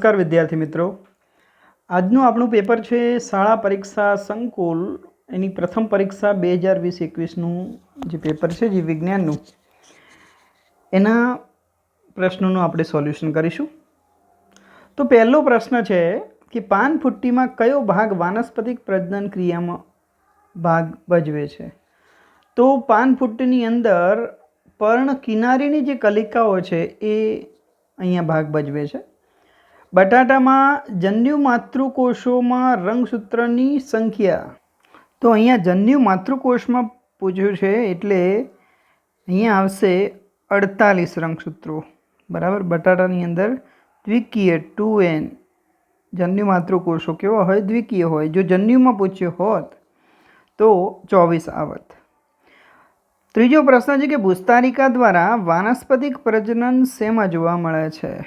નમસ્કાર વિદ્યાર્થી મિત્રો, આજનું આપણું પેપર છે શાળા પરીક્ષા સંકુલ એની પ્રથમ પરીક્ષા 2020-21નું જે પેપર છે જે વિજ્ઞાનનું એના પ્રશ્નોનું આપણે સોલ્યુશન કરીશું। તો પહેલો પ્રશ્ન છે કે પાન ફૂટ્ટીમાં કયો ભાગ વાનસ્પતિક પ્રજનન ક્રિયામાં ભાગ ભજવે છે? તો પાન ફૂટ્ટીની અંદર પર્ણ કિનારીની જે કલિકાઓ છે એ અહીંયા ભાગ ભજવે છે। બટાટામાં જન્યુ માતૃકોષોમાં રંગસૂત્રની સંખ્યા, તો અહીંયા જન્યુ માતૃકોષમાં પૂછ્યું છે એટલે અહીંયા આવશે 48 રંગસૂત્રો, બરાબર। બટાટાની અંદર દ્વિકીય 2n જન્યુ માતૃકોષો કેવા હોય? દ્વિકીય હોય। જો જન્યુમાં પૂછ્યો હોત તો 24 આવત। ત્રીજો પ્રશ્ન છે કે ભૂસ્તારિકા દ્વારા વાનસ્પતિક પ્રજનન શેમાં જોવા મળે છે?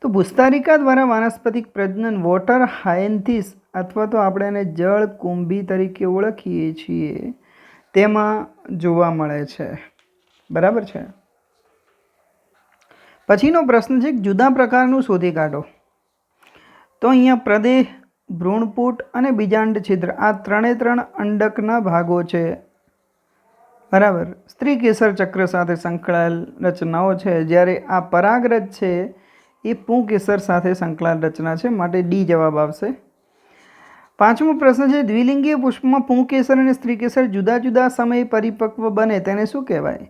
તો ભૂસ્તારિકા દ્વારા વાનસ્પતિક પ્રજનન વોટર હાયન્થિસ અથવા તો આપણે એને જળ કુંભી તરીકે ઓળખીએ છીએ તેમાં જોવા મળે છે, બરાબર છે। પછીનો પ્રશ્ન છે જુદા પ્રકારનું શોધી કાઢો। તો અહીંયા પ્રદેહ, ભ્રૂણપૂટ અને બીજાંડ છિદ્ર આ ત્રણ અંડકના ભાગો છે, બરાબર। સ્ત્રી કેસર ચક્ર સાથે સંકળાયેલ રચનાઓ છે, જ્યારે આ પરાગરજ છે એ પુંકેસર સાથે સંકળાયેલ રચના છે, માટે ડી જવાબ આવશે। પાંચમો પ્રશ્ન છે દ્વિલિંગીય પુષ્પમાં પુંકેસર અને સ્ત્રીકેસર જુદા જુદા સમયે પરિપક્વ બને તેને શું કહેવાય?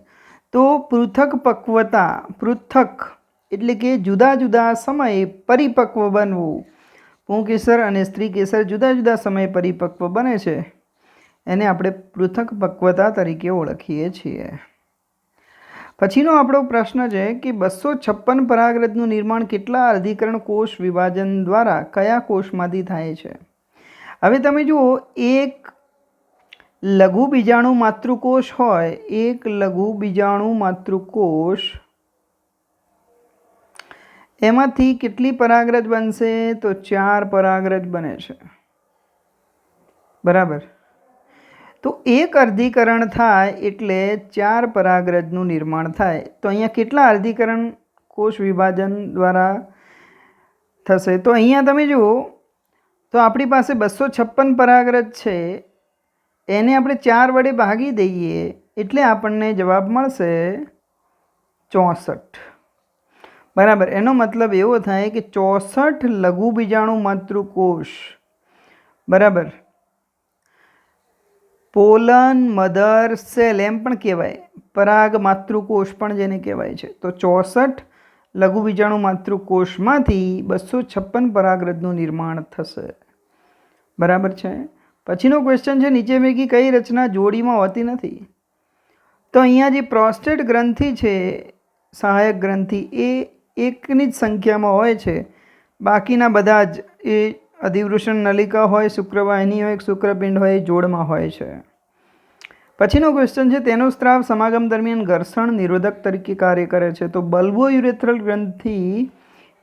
તો પૃથક પક્વતા, પૃથક એટલે કે જુદા જુદા સમયે પરિપક્વ બનવું। પુંકેસર અને સ્ત્રીકેસર જુદા જુદા સમયે પરિપક્વ બને છે એને આપણે પૃથક પક્વતા તરીકે ઓળખીએ છીએ। પછીનો આપણો પ્રશ્ન છે કે 256 પરાગરજનું નિર્માણ કેટલા અર્ધીકરણ કોષ વિભાજન દ્વારા કયા કોષમાંથી થાય છે? હવે તમે જુઓ, એક લઘુ બીજાણુ માતૃકોષ હોય, એક લઘુ બીજાણુ માતૃકોષ એમાંથી કેટલી પરાગરજ બનશે? તો 4 પરાગરજ બને છે, બરાબર। તો એક અર્ધીકરણ થાય એટલે 4 પરાગરજનું નિર્માણ થાય। તો અહીંયા કેટલા અર્ધીકરણ કોષ વિભાજન દ્વારા થશે? તો અહીંયા તમે જુઓ તો આપણી પાસે 256 પરાગરજ છે, એને આપણે 4 વડે ભાગી દઈએ એટલે આપણને જવાબ મળશે 64, બરાબર। એનો મતલબ એવો થાય કે 64 લઘુ બીજાણુ માતૃકોષ, બરાબર। પોલન મધર સેલ એમ પણ કહેવાય, પરાગ માતૃકોષ પણ જેને કહેવાય છે। તો 64 લઘુ બીજાણુ માતૃકોષમાંથી 256 પરાગરજનું નિર્માણ થશે, બરાબર છે। પછીનો ક્વેશ્ચન છે નીચે પૈકી કઈ રચના જોડીમાં હોતી નથી? તો અહીંયા જે પ્રોસ્ટેટ ગ્રંથિ છે, સહાયક ગ્રંથિ, એ એકની જ સંખ્યામાં હોય છે, બાકીના બધા જ એ અધિવૃષણ નલિકા હોય, શુક્રવાહિની હોય, શુક્રપિંડ હોય, એ જોડમાં હોય છે। પછીનો ક્વેશ્ચન છે તેનો સ્ત્રાવ સમાગમ દરમિયાન ઘર્ષણ નિરોધક તરીકે કાર્ય કરે છે? તો બલ્બો યુરેથ્રલ ગ્રંથિ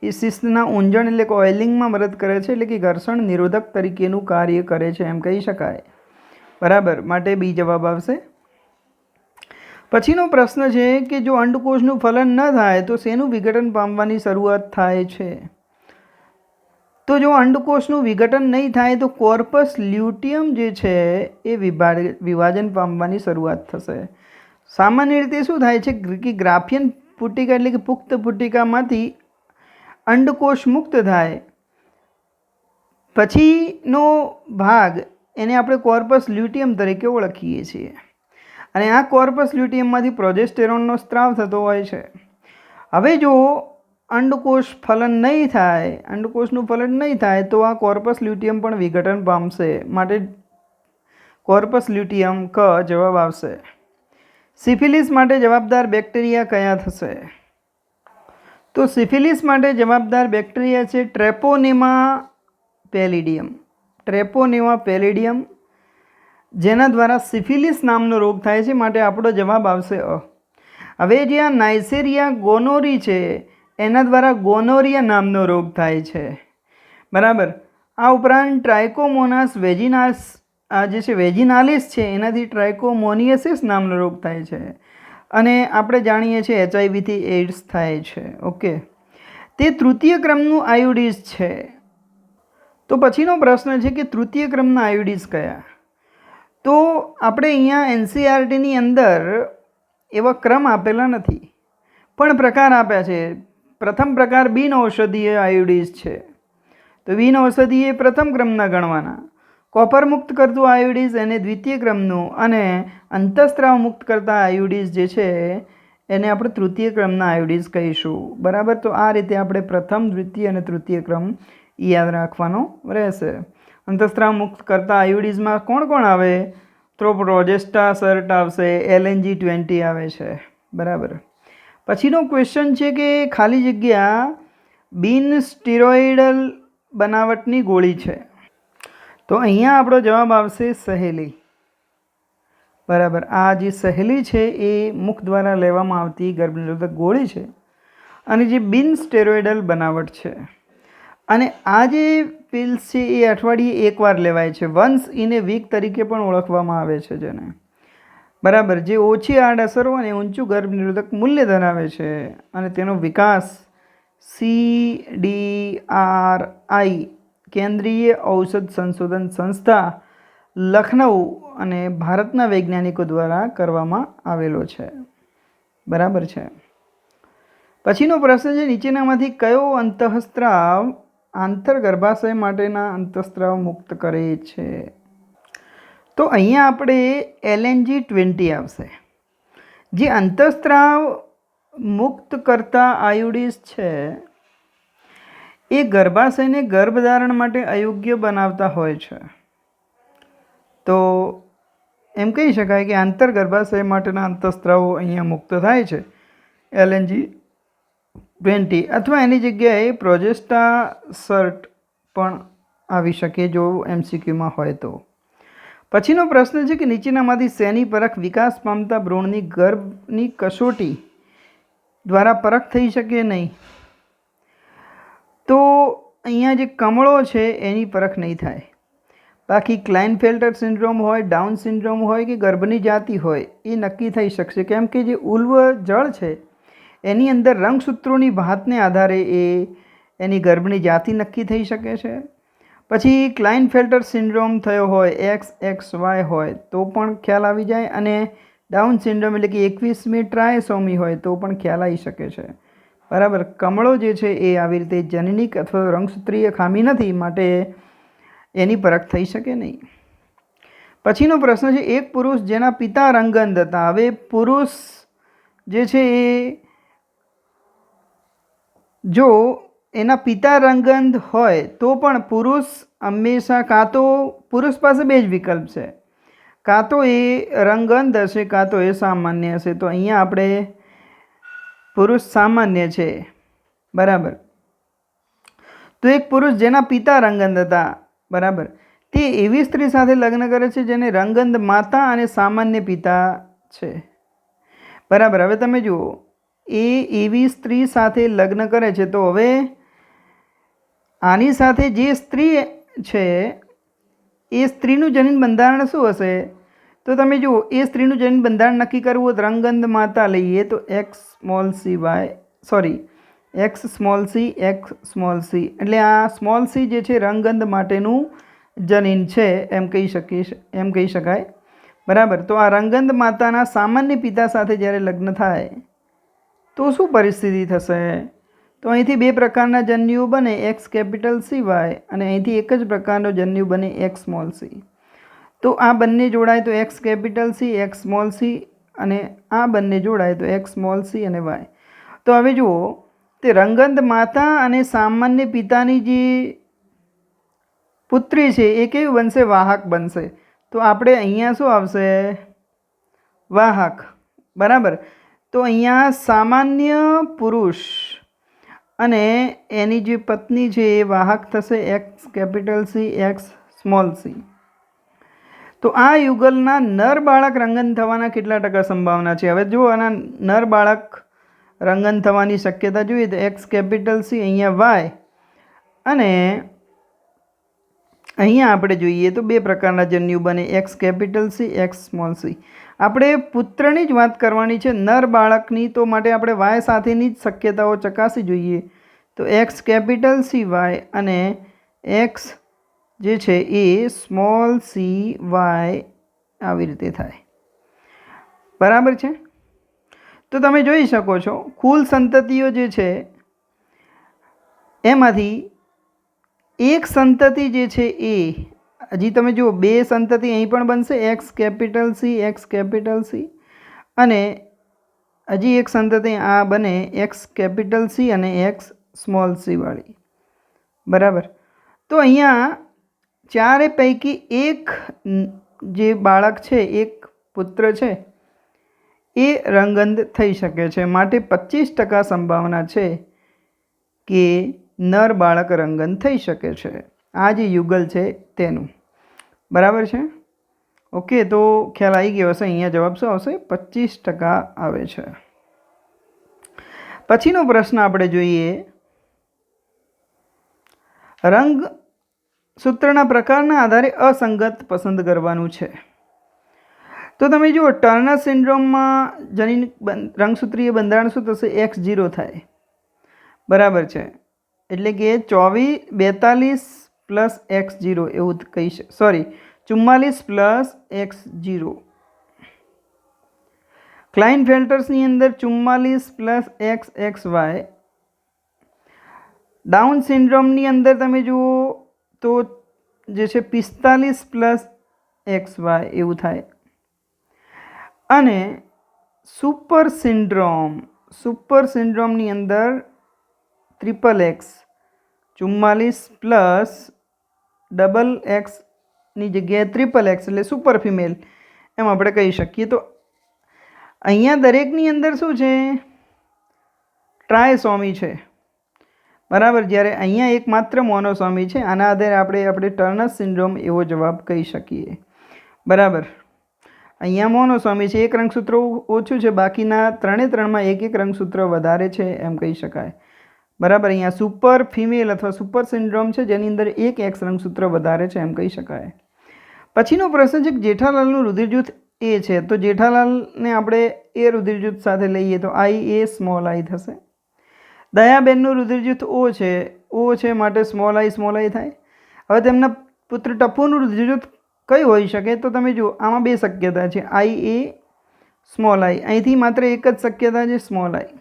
એ શિસ્તના ઊંજણ એટલે કે ઓઇલિંગમાં મદદ કરે છે, એટલે કે ઘર્ષણ નિરોધક તરીકેનું કાર્ય કરે છે એમ કહી શકાય, બરાબર। માટે બી જવાબ આવશે। પછીનો પ્રશ્ન છે કે જો અંડકોષનું ફલન ન થાય તો શેનું વિઘટન પામવાની શરૂઆત થાય છે? તો જો અંડકોષનું વિઘટન નહીં થાય તો કોર્પસ લ્યુટિયમ જે છે એ વિભાજન પામવાની શરૂઆત થશે। સામાન્ય રીતે શું થાય છે કે ગ્રાફિયન પુટિકા એટલે કે પુખ્ત પુટિકામાંથી અંડકોષ મુક્ત થાય પછીનો ભાગ એને આપણે કોર્પસ લ્યુટિયમ તરીકે ઓળખીએ છીએ, અને આ કોર્પસ લ્યુટિયમમાંથી પ્રોજેસ્ટેરોનનો સ્ત્રાવ થતો હોય છે। હવે જો અંડકોષ ફલન નહીં થાય, અંડકોષનું ફલન નહીં થાય તો આ કોર્પસ લ્યુટિયમ પણ વિઘટન પામશે, માટે કોર્પસ લ્યુટિયમ ક જવાબ આવશે। સિફિલિસ માટે જવાબદાર બેક્ટેરિયા કયા થશે? તો સિફિલિસ માટે જવાબદાર બેક્ટેરિયા છે ટ્રેપોનેમા પેલિડિયમ, ટ્રેપોનેમા પેલિડિયમ, જેના દ્વારા સિફિલિસ નામનો રોગ થાય છે, માટે આપણો જવાબ આવશે અ। હવે જે આ નાઇસેરિયા ગોનોરી છે એના દ્વારા ગોનોરિયા નામનો રોગ થાય છે, બરાબર। આ ઉપરાંત ટ્રાઇકોમોનાસ વેજિનાસ જે છે વેજિનાલિસ છે એનાથી ટ્રાઇકોમોનિયસિસ નામનો રોગ થાય છે, અને આપણે જાણીએ છીએ HIV થી એઇડ્સ થાય છે, ઓકે। તે તૃતીય ક્રમનું આયોડિઝ છે. તો પછીનો પ્રશ્ન છે કે તૃતીય ક્રમના આયોડિઝ કયા? તો આપણે અહીંયા એનસીઈઆરટીની અંદર એવા ક્રમ આપેલા નથી, પણ પ્રકાર આપ્યા છે. પ્રથમ પ્રકાર બિન ઔષધીય આયોડિઝ છે, તો બિન ઔષધીય પ્રથમ ક્રમના ગણવાના. કોપર મુક્ત કરતું આયોડિઝ એને દ્વિતીય ક્રમનું, અને અંતઃસ્ત્રાવ મુક્ત કરતા આયોડિઝ જે છે એને આપણે તૃતીય ક્રમના આયોડિઝ કહીશું. બરાબર. તો આ રીતે આપણે પ્રથમ, દ્વિતીય અને તૃતીય ક્રમ યાદ રાખવાનો રહેશે. અંતઃસ્ત્રાવ મુક્ત કરતા આયોડિઝમાં કોણ કોણ આવે? તો પ્રોજેસ્ટા સર્ટ આવશે, LNG-20 આવે છે. બરાબર. પછીનો ક્વેશ્ચન છે કે ખાલી જગ્યા બિન સ્ટીરોઇડલ બનાવટની ગોળી છે. તો અહીંયા આપણો જવાબ આવશે સહેલી. બરાબર. આ જે સહેલી છે એ મુખ દ્વારા લેવામાં આવતી ગર્ભનિરોધક ગોળી છે, અને જે બિન સ્ટેરોઇડલ બનાવટ છે. અને આ જે પિલ્સ છે એ અઠવાડિયે એકવાર લેવાય છે. વન્સ ઇન એ વીક તરીકે પણ ઓળખવામાં આવે છે જેને. બરાબર. જે ઓછી આડઅસરો અને ઊંચું ગર્ભનિરોધક મૂલ્ય ધરાવે છે, અને તેનો વિકાસ CDRI કેન્દ્રીય ઔષધ સંશોધન સંસ્થા લખનઉ અને ભારતના વૈજ્ઞાનિકો દ્વારા કરવામાં આવેલો છે. બરાબર છે. પછીનો પ્રશ્ન છે નીચેનામાંથી કયો અંતઃસ્ત્રાવ આંતરગર્ભાશય માટેના અંતઃસ્ત્રાવ મુક્ત કરે છે? તો અહીંયા આપણે LNG-20 આવશે. જે અંતઃસ્ત્રાવ મુક્ત કરતા આયોડિઝ છે એ ગર્ભાશયને ગર્ભધારણ માટે અયોગ્ય બનાવતા હોય છે. તો એમ કહી શકાય કે આંતરગર્ભાશય માટેના અંતઃસ્ત્રાવો અહીંયા મુક્ત થાય છે LNG-20, અથવા એની જગ્યાએ પ્રોજેસ્ટા સર્ટ પણ આવી શકે જો MCQમાં હોય તો. પછીનો પ્રશ્ન છે કે નીચેનામાંથી શેની પરખ વિકાસ પામતા ભ્રૂણની ગર્ભની કસોટી દ્વારા પરખ થઈ શકે નહીં? તો અહીંયા જે કમળો છે એની પરખ નહીં થાય. બાકી ક્લાઇનફેલ્ટર સિન્ડ્રોમ હોય, ડાઉન સિન્ડ્રોમ હોય કે ગર્ભની જાતિ હોય એ નક્કી થઈ શકશે, કેમ કે જે ઉલ્વ જળ છે એની અંદર રંગસૂત્રોની ભાતને આધારે એની ગર્ભની જાતિ નક્કી થઈ શકે છે. પછી ક્લાઇનફેલ્ટર સિન્ડ્રોમ થયો હોય, XXY હોય તો પણ ખ્યાલ આવી જાય, અને ડાઉન સિન્ડ્રોમ એટલે કે 21મી ટ્રાયસોમી હોય તો પણ ખ્યાલ આવી શકે છે. બરાબર. કમળો જે છે એ આવી રીતે જનનિક અથવા રંગસૂત્રીય ખામી નથી, માટે એની પરખ થઈ શકે નહીં. પછીનો પ્રશ્ન છે એક પુરુષ જેના પિતા રંગંધ હતા. હવે પુરુષ જે છે એ જો એના પિતા રંગંધ હોય તો પણ પુરુષ હંમેશા કાં તો પુરુષ પાસે બે જ વિકલ્પ છે, કાં તો એ રંગંધ હશે કાં તો એ સામાન્ય હશે. તો અહીંયા આપણે પુરુષ સામાન્ય છે. બરાબર. તો એક પુરુષ જેના પિતા રંગંધ હતા, બરાબર, તે એવી સ્ત્રી સાથે લગ્ન કરે છે જેને રંગંધ માતા અને સામાન્ય પિતા છે. બરાબર. હવે તમે જુઓ, એ એવી સ્ત્રી સાથે લગ્ન કરે છે, તો હવે આની સાથે જે સ્ત્રી છે એ સ્ત્રીનું જનીન બંધારણ શું હશે? તો તમે જુઓ, એ સ્ત્રીનું જનીન બંધારણ નક્કી કરવું હોય તો રંગંધ માતા લઈએ તો X સ્મોલ c એટલે આ સ્મોલ c જે છે રંગંધ માટેનું જનીન છે એમ કહી શકાય. બરાબર. તો આ રંગંધ માતાના સામાન્ય પિતા સાથે જ્યારે લગ્ન થાય તો શું પરિસ્થિતિ થશે? તો અહીંથી બે પ્રકારના જન્યુઓ બને, XCY, અને અહીંથી એક જ પ્રકારનો જન્યુ બને X c. તો આ બંને જોડાય તો X c, અને આ બંને જોડાય તો X અને Y. તો હવે જુઓ, તે રંગંધ માતા અને સામાન્ય પિતાની જે પુત્રી છે એ કેવી બનશે? વાહક બનશે. તો આપણે અહીંયા શું આવશે? વાહક. બરાબર. તો અહીંયા સામાન્ય પુરુષ અને એની જે પત્ની છે એ વાહક થશે XC, X c. તો આ યુગલના નર બાળક રંગન થવાના કેટલા ટકા સંભાવના છે? હવે જુઓ, આના નર બાળક રંગન થવાની શક્યતા જોઈએ તો XC, અહીંયા Y, અને અહીંયા આપણે જોઈએ તો બે પ્રકારના જન્યુ બને, XC, X c. આપણે પુત્રની જ વાત કરવાની છે, નર બાળકની, તો માટે આપણે Y સાથેની જ શક્યતાઓ ચકાસી જોઈએ. તો એક્સ કેપિટલ સી વાય અને એક્સ જે છે એ સ્મોલ સી વાય આવી રીતે થાય. બરાબર છે. તો તમે જોઈ શકો છો કુલ સંતતિઓ જે છે એમાંથી એક સંતતિ જે છે એ હજી તમે જુઓ બે સંતતિ અહીં પણ બનશે એક્સ કેપિટલ સી અને હજી એક સંતતિ આ બને એક્સ કેપિટલ સી અને એક્સ સ્મોલ સી વાળી. બરાબર. તો અહીંયા ચારે પૈકી એક જે બાળક છે એક પુત્ર છે એ રંગત થઈ શકે છે. માટે 25% સંભાવના છે કે નર બાળક રંગત થઈ શકે છે. આ જે યુગલ છે તેનું. બરાબર છે. ઓકે, તો ખ્યાલ આવી ગયો હશે. અહીંયા જવાબ શું આવશે? 25% આવે છે. પછીનો પ્રશ્ન આપણે જોઈએ. રંગ સૂત્રના પ્રકારના આધારે અસંગત પસંદ કરવાનું છે. તો તમે જુઓ ટર્નર સિન્ડ્રોમમાં જનીન રંગસૂત્રીય બંધારણ શું થશે? X0 થાય. બરાબર છે. એટલે કે 42 પ્લસ X0 એવું કહી શકે. Sorry, 44 plus X0. ક્લાઇનફેલ્ટર્સની અંદર 44 પ્લસ XXY. ડાઉન સિન્ડ્રોમની અંદર તમે જુઓ તો જે છે 45 પ્લસ XY એવું થાય. અને સુપર સિન્ડ્રોમની અંદર XXX 44 પ્લસ XXની જગ્યાએ XXX એટલે સુપર ફિમેલ એમ આપણે કહી શકીએ. તો અહીંયા દરેકની અંદર શું છે? ટ્રાયસોમી છે. બરાબર. જ્યારે અહીંયા એકમાત્ર મોનોસોમી છે. આના આધારે આપણે ટર્નર સિન્ડ્રોમ એવો જવાબ કહી શકીએ. બરાબર. અહીંયા મોનોસોમી છે, એક રંગસૂત્ર ઓછું છે, બાકીના ત્રણમાં એક રંગસૂત્ર વધારે છે એમ કહી શકાય. બરાબર. અહીંયા સુપર ફિમેલ અથવા સુપર સિન્ડ્રોમ છે જેની અંદર એક એક્સ રંગસૂત્ર વધારે છે એમ કહી શકાય. પછીનો પ્રશ્ન છે જેઠાલાલનું રુધિર જૂથ એ છે. તો જેઠાલાલને આપણે એ રુધિર જૂથ સાથે લઈએ તો IA સ્મોલ આઈ થશે. દયાબેનનું રુધિર જૂથ O છે માટે સ્મોલ આઈ થાય. હવે તેમના પુત્ર ટપ્પુનું રુધિર જૂથ કઈ હોઈ શકે? તો તમે જુઓ આમાં બે શક્યતા છે, IA સ્મોલ આઈ. અહીંથી માત્ર એક જ શક્યતા છે, સ્મોલ આઈ.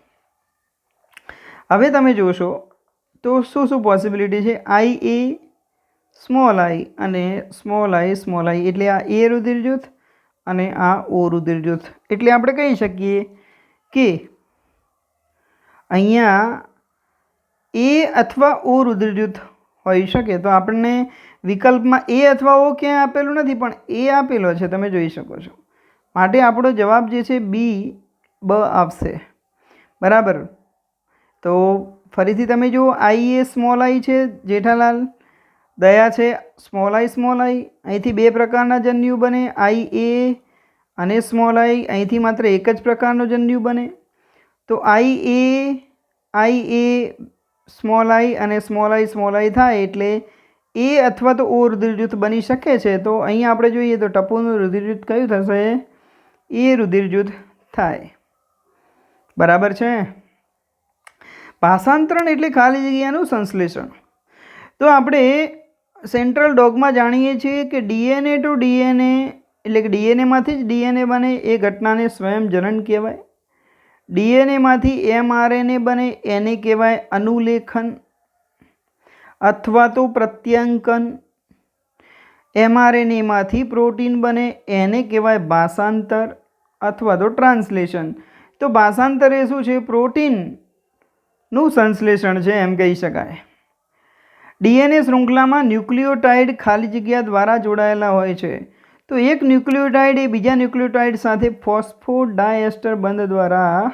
હવે તમે જોશો તો શું પોસિબિલિટી છે? IA સ્મોલ આઈ અને સ્મોલ આઈ એટલે આ A રુધિર જૂથ અને આ O રુધિર જૂથ. એટલે આપણે કહી શકીએ કે અહીંયા A અથવા O રુધિર જૂથ હોઈ શકે. તો આપણને વિકલ્પમાં A અથવા O ક્યાંય આપેલું નથી, પણ A આપેલો છે, તમે જોઈ શકો છો. માટે આપણો જવાબ જે છે B આવશે. બરાબર. તો ફરીથી તમે જુઓ IA સ્મોલ આઈ છે જેઠાલાલ, દયા છે સ્મોલ આઈ. અહીંથી બે પ્રકારના જન્યુ બને, IA અને સ્મોલ આઈ. અહીંથી માત્ર એક જ પ્રકારનો જન્યુ બને. તો IA સ્મોલ આઈ અને સ્મોલ આઈ થાય એટલે A અથવા તો O રુધિર જૂથ બની શકે છે. તો અહીંયા આપણે જોઈએ તો ટપ્પુનું રુધિર જૂથ કયું થશે? A રુધિર જૂથ થાય. બરાબર છે. ભાષાંતરણ એટલે ખાલી જગ્યાનું સંશ્લેષણ. તો આપણે સેન્ટ્રલ ડોગમાં જાણીએ છીએ કે DNA ટુ DNA એટલે કે DNAમાંથી જ DNA બને એ ઘટનાને સ્વયંજનન કહેવાય. DNAમાંથી mRNA બને એને કહેવાય અનુલેખન અથવા તો પ્રત્યાંકન. mRNAમાંથી પ્રોટીન બને એને કહેવાય ભાષાંતર અથવા તો ટ્રાન્સલેશન. તો ભાષાંતર એ શું છે? પ્રોટીનનું સંશ્લેષણ છે એમ કહી શકાય. DNA શૃંખલામાં ન્યુક્લિયોટાઇડ ખાલી જગ્યા દ્વારા જોડાયેલા હોય છે. તો એક ન્યુક્લિયોટાઇડ એ બીજા ન્યુક્લિયોટાઇડ સાથે ફોસ્ફોડાયસ્ટર બંધ દ્વારા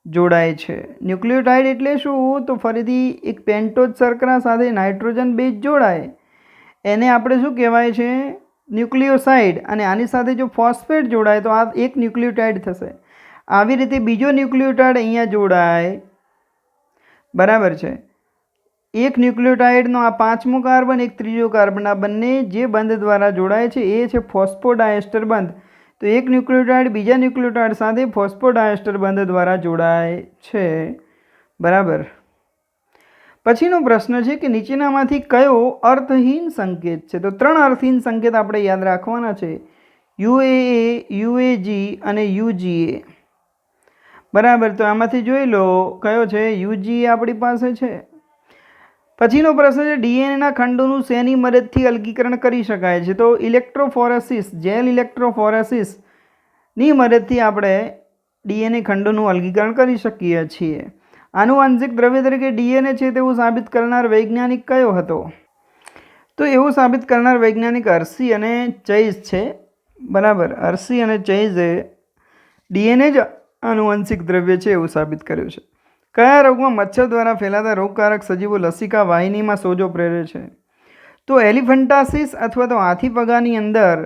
જોડાય છે. ન્યુક્લિયોટાઇડ એટલે શું? તો ફરીથી એક પેન્ટોઝ શર્કરા સાથે નાઇટ્રોજન બેઝ જોડાય એને આપણે શું કહેવાય છે? ન્યુક્લિયોસાઇડ. અને આની સાથે જો ફોસ્ફેટ જોડાય તો આ એક ન્યુક્લિયોટાઇડ થશે. આવી રીતે બીજો ન્યુક્લિયોટાઇડ અહીંયા જોડાય. બરાબર છે. એક ન્યુક્લિયોટાઇડનો આ પાંચમો કાર્બન, એક ત્રીજો કાર્બન, આ બંને જે બંધ દ્વારા જોડાય છે એ છે ફોસ્ફોડાયસ્ટર બંધ. તો એક ન્યુક્લિયોટાઇડ બીજા ન્યુક્લિયોટાઇડ સાથે ફોસ્ફોડાયસ્ટર બંધ દ્વારા જોડાય છે. બરાબર. પછીનો પ્રશ્ન છે કે નીચેનામાંથી કયો અર્થહીન સંકેત છે? તો 3 અર્થહીન સંકેત આપણે યાદ રાખવાના છે, UAA, UAG અને UGA. બરાબર, તો આમાંથી જોઈ લો કયો છે, UGA આપણી પાસે છે. પછીનો પ્રશ્ન છે ડીએનએના ખંડોનું શેની મદદથી અલગીકરણ કરી શકાય છે? તો ઇલેક્ટ્રોફોરેસિસ, જેલ ઇલેક્ટ્રોફોરેસિસની મદદથી આપણે ડીએનએ ખંડોનું અલગીકરણ કરી શકીએ છીએ. આનુવંશિક દ્રવ્ય તરીકે ડીએનએ છે તેવું સાબિત કરનાર વૈજ્ઞાનિક કયો હતો? તો એવું સાબિત કરનાર વૈજ્ઞાનિક હર્શી અને ચેઝ છે. બરાબર, હર્શી અને ચેઝે ડીએનએ જ આનુવંશિક દ્રવ્ય છે એવું સાબિત કર્યું છે. કયા રોગમાં મચ્છર દ્વારા ફેલાતા રોગકારક સજીવો લસિકા વાહિનીમાં સોજો પ્રેરે છે? તો એલિફન્ટાસિસ અથવા તો હાથી પગાની અંદર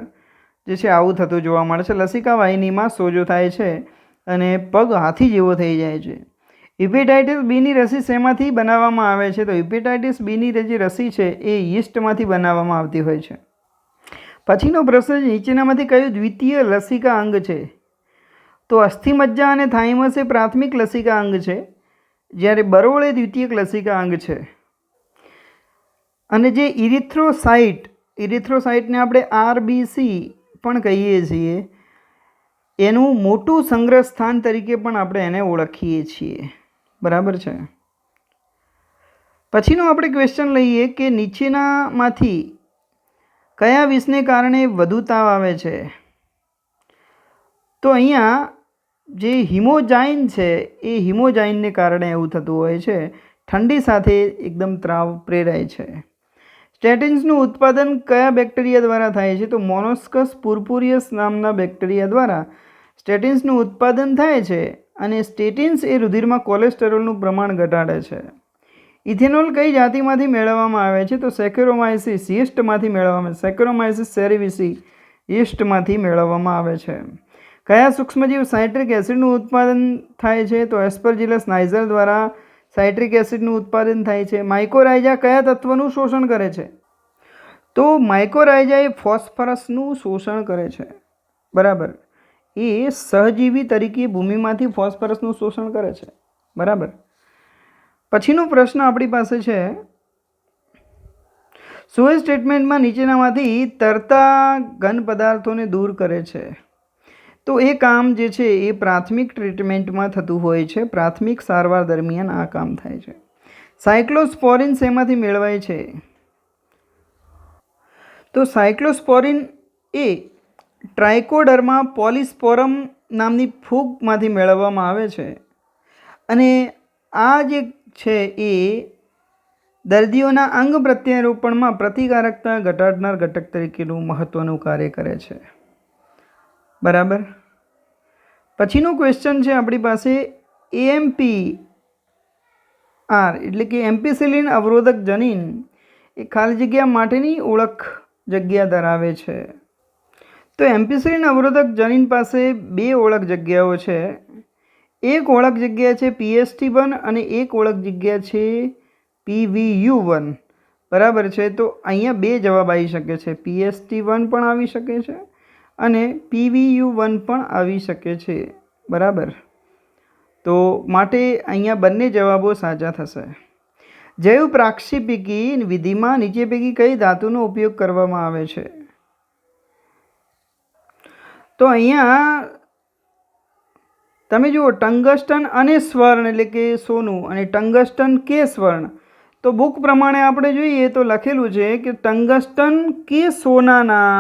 જે છે આવું થતું જોવા મળે છે. લસિકા વાહિનીમાં સોજો થાય છે અને પગ હાથી જેવો થઈ જાય છે. હિપેટાઇટિસ બીની રસી શેમાંથી બનાવવામાં આવે છે? તો હિપેટાઇટિસ બીની જે રસી છે એ યીસ્ટમાંથી બનાવવામાં આવતી હોય છે. પછીનો પ્રશ્ન નીચેનામાંથી કયું દ્વિતીય લસિકા અંગ છે? તો અસ્થિમજ્જા અને થાઇમસ એ પ્રાથમિક લસિકા અંગ છે, જ્યારે બરોળ એ દ્વિતીયક લસિકા અંગ છે. અને જે ઇરિથ્રોસાઇટને આપણે RBC પણ કહીએ છીએ, એનું મોટું સંગ્રહ સ્થાન તરીકે પણ આપણે એને ઓળખીએ છીએ. બરાબર છે. પછીનો આપણે ક્વેશ્ચન લઈએ કે નીચેનામાંથી કયા વિષને કારણે વધુ તાવ આવે છે? તો અહીંયા જે હિમોજાઇન છે એ હિમોજાઇનને કારણે એવું થતું હોય છે. ઠંડી સાથે એકદમ તાવ પ્રેરાય છે. સ્ટેટિન્સનું ઉત્પાદન કયા બેક્ટેરિયા દ્વારા થાય છે? તો મોનોસ્કસ પુર્પુરિયસ નામના બેક્ટેરિયા દ્વારા સ્ટેટિન્સનું ઉત્પાદન થાય છે. અને સ્ટેટિન્સ એ રુધિરમાં કોલેસ્ટેરોલનું પ્રમાણ ઘટાડે છે. ઇથેનોલ કઈ જાતિમાંથી મેળવવામાં આવે છે? તો સેકેરોમાઇસિસ યીસ્ટમાંથી મેળવવામાં આવે છે. સેકેરોમાઇસિસ સેરેવિસી યીસ્ટમાંથી મેળવવામાં આવે છે. કયા સૂક્ષ્મજીવ સાઇટ્રિક એસિડનું ઉત્પાદન થાય છે? તો એસ્પરજીલસ નાઇઝર દ્વારા સાઇટ્રિક એસિડનું ઉત્પાદન થાય છે. માઇકોરાઇઝા કયા તત્વનું શોષણ કરે છે? તો માઇકોરાઇઝા એ ફોસ્ફરસનું શોષણ કરે છે. બરાબર, એ સહજીવી તરીકે ભૂમિમાંથી ફોસ્ફરસનું શોષણ કરે છે. બરાબર. પછીનો પ્રશ્ન આપણી પાસે છે, સુએઝ ટ્રીટમેન્ટમાં નીચેનામાંથી તરતા ઘન પદાર્થોને દૂર કરે છે? તો એ કામ જે છે એ પ્રાથમિક ટ્રીટમેન્ટમાં થતું હોય છે. પ્રાથમિક સારવાર દરમિયાન આ કામ થાય છે. સાયક્લોસ્પોરિન શેમાંથી મેળવાય છે? તો સાયક્લોસ્પોરિન એ ટ્રાઇકોડર્મા પોલિસ્પોરમ નામની ફૂગમાંથી મેળવવામાં આવે છે. અને આ જે છે એ દર્દીઓના અંગ પ્રત્યારોપણમાં પ્રતિકારકતા ઘટાડનાર ઘટક તરીકેનું મહત્ત્વનું કાર્ય કરે છે. બરાબર. પછીનો ક્વેશ્ચન છે આપણી પાસે AMPR એટલે કે એમ્પિસિલિન અવરોધક જનીન એ ખાલી જગ્યા માટેની ઓળખ જગ્યા ધરાવે છે. તો એમ્પિસિલિન અવરોધક જનીન પાસે 2 ઓળખ જગ્યાઓ છે. એક ઓળખ જગ્યા છે PST1 અને એક ઓળખ જગ્યા છે PVU1. બરાબર છે. તો અહીંયા 2 જવાબ આવી શકે છે. PST1 પણ આવી શકે છે અને PVU1 પણ આવી શકે છે. બરાબર. તો માટે અહીંયા બંને જવાબો સાચા થશે. જૈવ પ્રાક્ષેપિકી વિધિમાં નીચે પૈકી કઈ ધાતુનો ઉપયોગ કરવામાં આવે છે? તો અહીંયા તમે જુઓ ટંગસ્ટન અને સ્વર્ણ એટલે કે સોનું અને ટંગસ્ટન કે સ્વર્ણ. તો બુક પ્રમાણે આપણે જોઈએ તો લખેલું છે કે ટંગસ્ટન કે સોનાના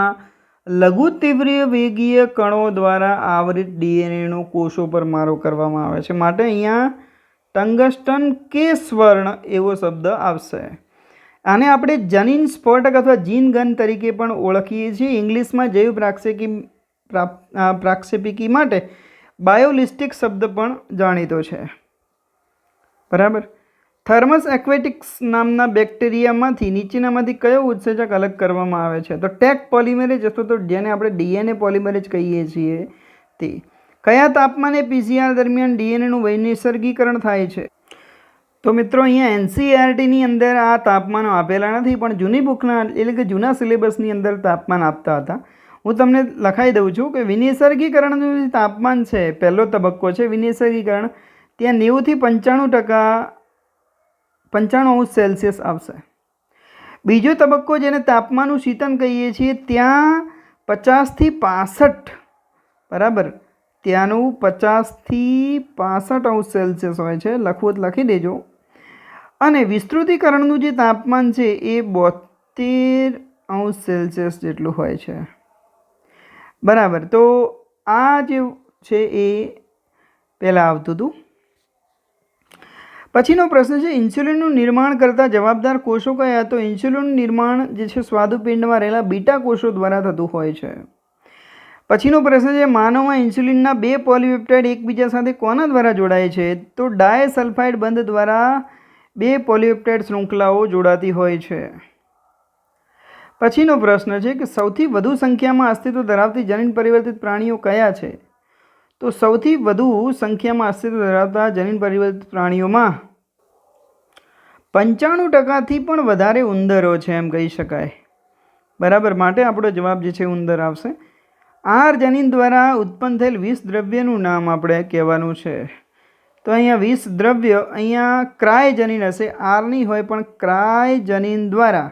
લઘુ તીવ્ર વેગીય કણો દ્વારા આવરિત ડીએનએનો કોષો પર મારો કરવામાં આવે છે. માટે અહીંયા ટંગસ્ટન કે સ્વર્ણ એવો શબ્દ આવશે. આને આપણે જનીન સ્ફોટક અથવા જીન ગન તરીકે પણ ઓળખીએ છીએ. ઇંગ્લિશમાં જૈવ પ્રાક્ષેપિકી માટે બાયોલિસ્ટિક શબ્દ પણ જાણીતો છે. બરાબર. થર્મસ એક્વેટિક્સ નામના બેક્ટેરિયામાંથી નીચેનામાંથી કયો ઉત્સેચક અલગ કરવામાં આવે છે? તો ટેક પોલિમરેજ અથવા તો જેને આપણે ડીએનએ પોલિમરેજ કહીએ છીએ તે. કયા તાપમાને PCR દરમિયાન ડીએનએનું વૈનિસર્ગીકરણ થાય છે? તો મિત્રો અહીંયા NCERTની અંદર આ તાપમાનો આપેલા નથી, પણ જૂની બુકના એટલે કે જૂના સિલેબસની અંદર તાપમાન આપતા હતા. હું તમને લખાઈ દઉં છું કે વિનિસર્ગીકરણનું જે તાપમાન છે, પહેલો તબક્કો છે વિનિસર્ગીકરણ, ત્યાં 90 થી 95% 95°C આવશે. બીજો તબક્કો જેને તાપમાનનું શીતન કહીએ છીએ, ત્યાં 50 થી 65, બરાબર, ત્યાંનું 50 થી 65°C હોય છે. લખવું તો લખી દેજો. અને વિસ્તૃતીકરણનું જે તાપમાન છે એ 72°C જેટલું હોય છે, બરાબર. તો આ જે છે એ પહેલાં આવતું હતું. પછીનો પ્રશ્ન છે, ઇન્સ્યુલિનનું નિર્માણ કરતા જવાબદાર કોષો કયા? તો ઇન્સ્યુલિનનું નિર્માણ જે છે સ્વાદુપિંડમાં રહેલા બીટા કોષો દ્વારા થતું હોય છે. પછીનો પ્રશ્ન છે, માનવમાં ઇન્સ્યુલિનના 2 પોલીપેપ્ટાઇડ એકબીજા સાથે કોના દ્વારા જોડાય છે? તો ડાયસલ્ફાઇડ બંધ દ્વારા 2 પોલીપેપ્ટાઇડ શૃંખલાઓ જોડાતી હોય છે. પછીનો પ્રશ્ન છે કે સૌથી વધુ સંખ્યામાં અસ્તિત્વ ધરાવતી જનીન પરિવર્તિત પ્રાણીઓ કયા છે? તો સૌથી વધુ સંખ્યામાં અસ્તિત્વ ધરાવતા જનીન પરિવર્તિત પ્રાણીઓમાં 95%થી પણ વધારે ઉંદરો છે એમ કહી શકાય, બરાબર. માટે આપણો જવાબ જે છે ઉંદર આવશે. આર જનીન દ્વારા ઉત્પન્ન થયેલ વિષ દ્રવ્યનું નામ આપણે કહેવાનું છે. તો અહીંયા વિષ દ્રવ્ય, અહીંયા ક્રાય જનીન હશે, આર નહીં હોય પણ ક્રાય જનીન દ્વારા.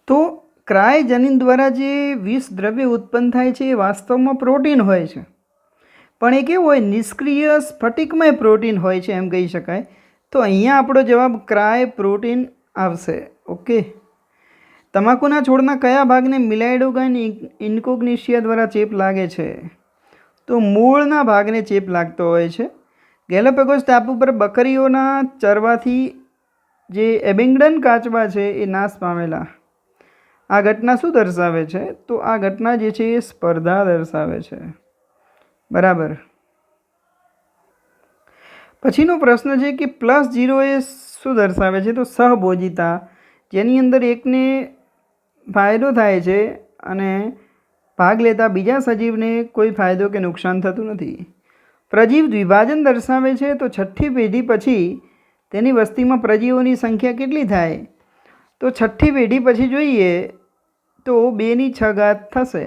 તો ક્રાય જનીન દ્વારા જે વિષ દ્રવ્ય ઉત્પન્ન થાય છે એ વાસ્તવમાં પ્રોટીન હોય છે, પણ એ કેવું હોય? નિષ્ક્રિય સ્ફટિકમય પ્રોટીન હોય છે એમ કહી શકાય. તો અહીંયા આપણો જવાબ ક્રાય પ્રોટીન આવશે. ઓકે. તમાકુના છોડના કયા ભાગને મિલાઇડોગાઇન ઇન્કોગ્નિશિયા દ્વારા ચેપ લાગે છે? તો મૂળના ભાગને ચેપ લાગતો હોય છે. ગેલાપાગોસ ટાપુ પર બકરીઓના ચરવાથી જે એબિંગડન કાચબા છે એ નાશ પામેલા. આ ઘટના શું દર્શાવે છે? તો આ ઘટના જે છે એ સ્પર્ધા દર્શાવે છે, બરાબર. પછીનો પ્રશ્ન છે કે +0 એ શું દર્શાવે છે? તો સહભોજિતા, જેની અંદર એકને ફાયદો થાય છે અને ભાગ લેતા બીજા સજીવને કોઈ ફાયદો કે નુકસાન થતું નથી. પ્રજીવ દ્વિભાજન દર્શાવે છે. તો 6ઠ્ઠી પેઢી પછી તેની વસ્તીમાં પ્રજીવોની સંખ્યા કેટલી થાય? તો 6ઠ્ઠી પેઢી પછી જોઈએ તો 2/6 થશે.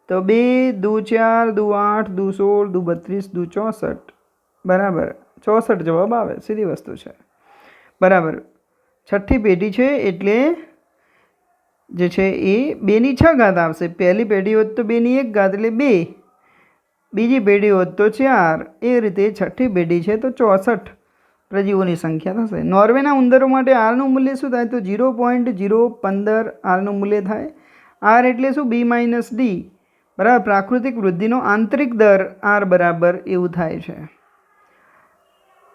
તો 2 × 2 = 4, 2 × 8, 2 × 16, 2 × 32, 2 × 64, બરાબર. 64 જવાબ આવે, સીધી વસ્તુ છે, બરાબર. 6ઠ્ઠી પેઢી છે એટલે જે છે એ 2/6 આવશે. પહેલી પેઢી હોત તો 2/1 એટલે 2, બીજી પેઢી હોત તો 4, એ રીતે 6ઠ્ઠી પેઢી છે તો 64 પ્રજીવોની સંખ્યા થશે. નોર્વેના ઉંદરો માટે આરનું મૂલ્ય શું થાય? તો 0.015 આરનું મૂલ્ય થાય. આર એટલે શું? B - D, બરાબર. પ્રાકૃતિક વૃદ્ધિનો આંતરિક દર આર બરાબર એવું થાય છે.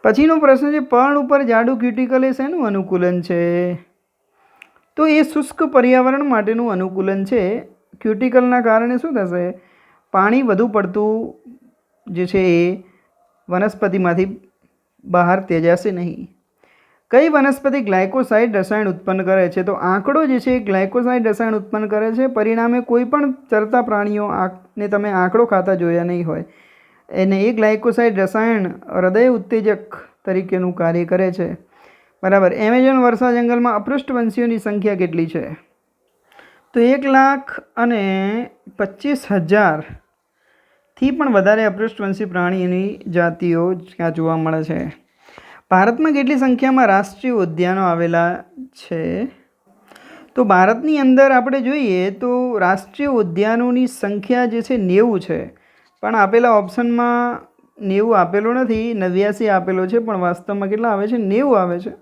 પછીનો પ્રશ્ન છે, પર્ણ ઉપર જાડું ક્યુટિકલ એ શેનું અનુકૂલન છે? તો એ શુષ્ક પર્યાવરણ માટેનું અનુકૂલન છે. ક્યુટિકલના કારણે શું થશે? પાણી વધુ પડતું જે છે એ વનસ્પતિમાંથી બહાર તેજાશે નહીં. કઈ વનસ્પતિ ગ્લાયકોસાઇડ રસાયણ ઉત્પન્ન કરે છે? તો આંકડો જે છે એ ગ્લાયકોસાઇડ રસાયણ ઉત્પન્ન કરે છે. પરિણામે કોઈ પણ ચરતા પ્રાણીઓને તમે આંકડો ખાતા જોયા નહીં હોય. એને એ ગ્લાયકોસાઇડ રસાયણ હૃદય ઉત્તેજક તરીકેનું કાર્ય કરે છે, બરાબર. એમેઝોન વર્ષા જંગલમાં અપૃષ્ઠવંશીઓની સંખ્યા કેટલી છે? તો 1,25,000થી પણ વધારે અપૃષ્ઠવંશી પ્રાણીની જાતિઓ ક્યાં જોવા મળે છે? ભારતમાં કેટલી સંખ્યામાં રાષ્ટ્રીય ઉદ્યાનો આવેલા છે? તો ભારતની અંદર આપણે જોઈએ તો રાષ્ટ્રીય ઉદ્યાનોની સંખ્યા જે છે 90 છે, પણ આપેલા ઓપ્શનમાં 90 આપેલો નથી, 89 આપેલો છે, પણ વાસ્તવમાં કેટલા આવે છે? 90 આવે છે,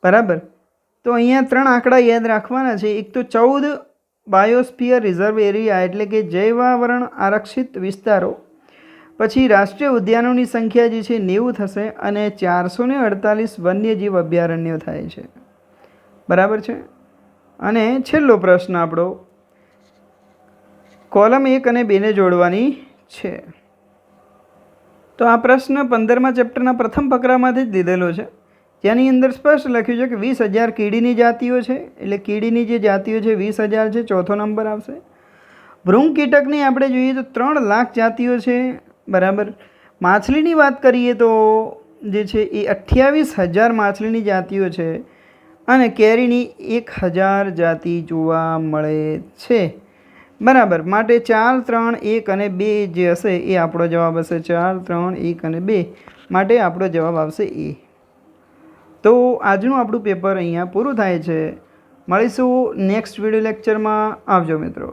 બરાબર. તો અહીંયા 3 આંકડા યાદ રાખવાના છે. એક તો 14 બાયોસ્ફિયર રિઝર્વ એરિયા એટલે કે જૈવાવરણ આરક્ષિત વિસ્તારો. પછી રાષ્ટ્રીય ઉદ્યાનોની સંખ્યા જે છે 90 થશે અને 448 વન્યજીવ અભયારણ્યો થાય છે, બરાબર છે. અને છેલ્લો પ્રશ્ન આપણો કોલમ 1 અને 2 ને જોડવાની છે. તો આ પ્રશ્ન 15મા ચેપ્ટરના પ્રથમ ફકરામાંથી જ લીધેલો છે, જેની અંદર સ્પષ્ટ લખ્યું છે કે 20,000 કીડીની જાતિઓ છે, એટલે કીડીની જે જાતિઓ છે 20,000 છે, ચોથો નંબર આવશે. ભૃંગ કીટકની આપણે જોઈએ તો 3 લાખ જાતિઓ છે, બરાબર. માછલીની વાત કરીએ તો જે છે એ 28,000 માછલીની જાતિઓ છે અને કેરીની 1,000 જાતિ જોવા મળે છે, બરાબર. માટે 4, 3, 1 અને 2 જે હશે એ આપણો જવાબ હશે. 4, 3, 1 અને 2 માટે આપણો જવાબ આવશે એ. તો આજનું આપણું પેપર અહીંયા પૂરું થાય છે. મળીશું નેક્સ્ટ વિડીયો લેક્ચરમાં. આવજો મિત્રો.